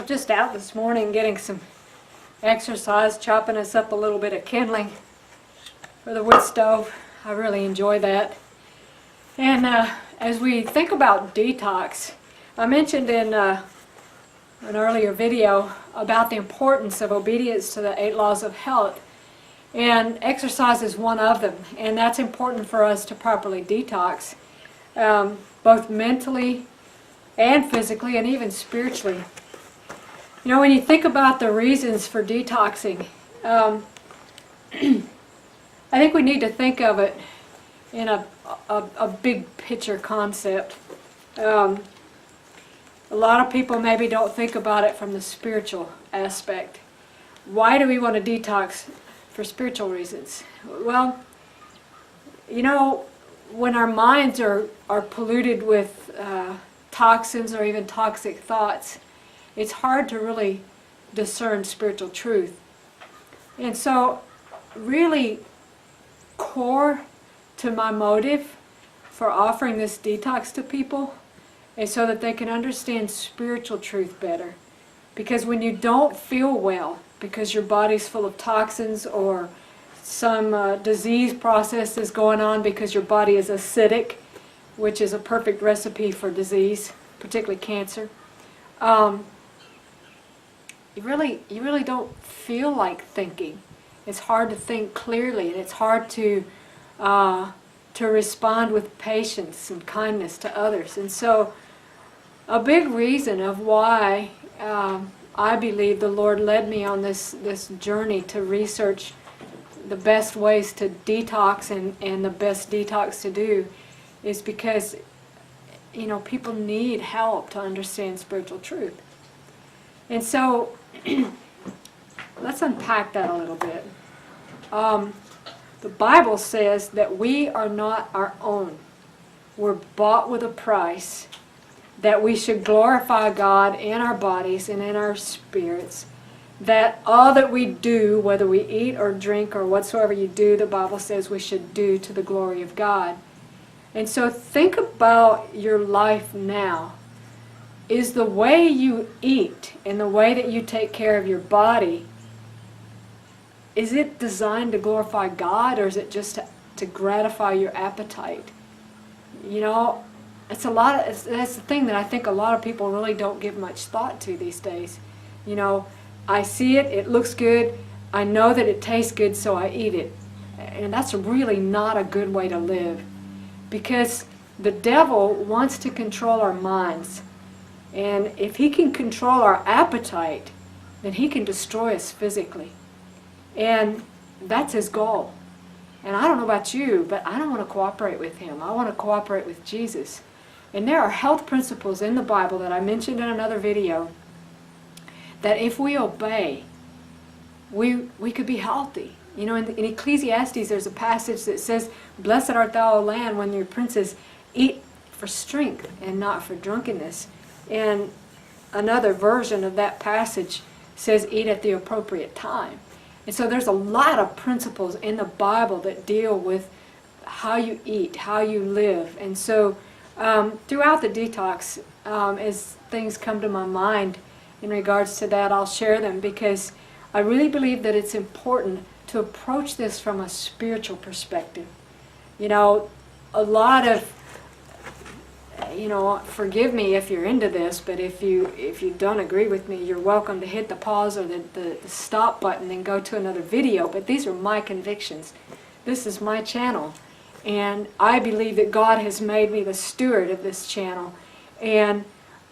just out this morning getting some exercise, chopping us up a little bit of kindling for the wood stove. I really enjoy that. And as we think about detox, I mentioned in an earlier video about the importance of obedience to the 8 laws of health. And exercise is one of them. And that's important for us to properly detox, both mentally and physically and even spiritually. You know, when you think about the reasons for detoxing, I think we need to think of it in a big picture concept. A lot of people maybe don't think about it from the spiritual aspect. Why do we want to detox for spiritual reasons? Well, you know, when our minds are polluted with toxins or even toxic thoughts, it's hard to really discern spiritual truth. And so, really core to my motive for offering this detox to people is so that they can understand spiritual truth better. Because when you don't feel well, because your body's full of toxins or some disease process is going on because your body is acidic, which is a perfect recipe for disease, particularly cancer, you really don't feel like thinking. It's hard to think clearly, and it's hard to respond with patience and kindness to others. And so, a big reason of why I believe the Lord led me on this journey to research the best ways to detox and the best detox to do is because, you know, people need help to understand spiritual truth. And so, let's unpack that a little bit. The Bible says that we are not our own. We're bought with a price, that we should glorify God in our bodies and in our spirits, that all that we do, whether we eat or drink or whatsoever you do, the Bible says we should do to the glory of God. And so think about your life now. Is the way you eat and the way that you take care of your body, is it designed to glorify God, or is it just to gratify your appetite? You know, that's the thing that I think a lot of people really don't give much thought to these days. You know, I see it, it looks good, I know that it tastes good, so I eat it. And that's really not a good way to live. Because the devil wants to control our minds. And if he can control our appetite, then he can destroy us physically. And that's his goal. And I don't know about you, but I don't want to cooperate with him. I want to cooperate with Jesus. And there are health principles in the Bible that I mentioned in another video that if we obey, we could be healthy. You know, in Ecclesiastes there's a passage that says, "Blessed art thou, O land, when your princes eat for strength and not for drunkenness." And another version of that passage says, "Eat at the appropriate time." And so there's a lot of principles in the Bible that deal with how you eat, how you live. And so throughout the detox, as things come to my mind in regards to that, I'll share them because I really believe that it's important to approach this from a spiritual perspective. You know, a lot of, you know, forgive me if you're into this, but if you don't agree with me, you're welcome to hit the pause or the stop button and go to another video. But these are my convictions. This is my channel. And I believe that God has made me the steward of this channel. And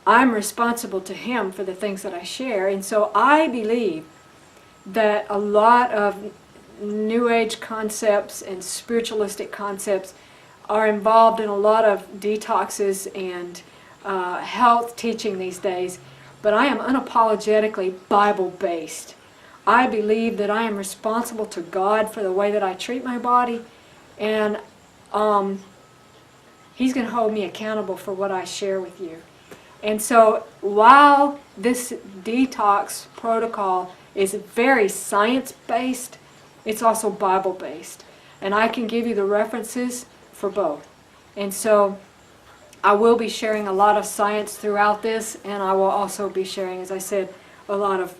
I'm responsible to Him for the things that I share. And so I believe that a lot of New Age concepts and spiritualistic concepts are involved in a lot of detoxes and health teaching these days, but I am unapologetically Bible-based. I believe that I am responsible to God for the way that I treat my body, and He's going to hold me accountable for what I share with you. And so while this detox protocol is very science-based, it's also Bible-based. And I can give you the references for both. And so I will be sharing a lot of science throughout this, and I will also be sharing, as I said, a lot of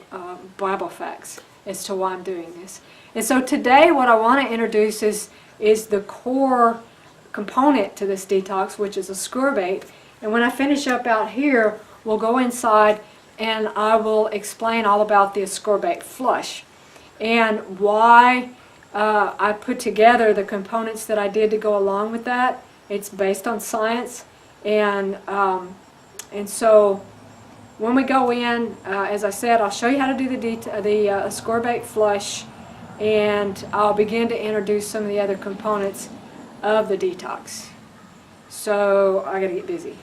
Bible facts as to why I'm doing this. And so today what I want to introduce is the core component to this detox, which is ascorbate. And when I finish up out here, we'll go inside and I will explain all about the ascorbate flush and why I put together the components that I did to go along with that. It's based on science, and so when we go in, as I said, I'll show you how to do the ascorbate flush, and I'll begin to introduce some of the other components of the detox. So I gotta get busy.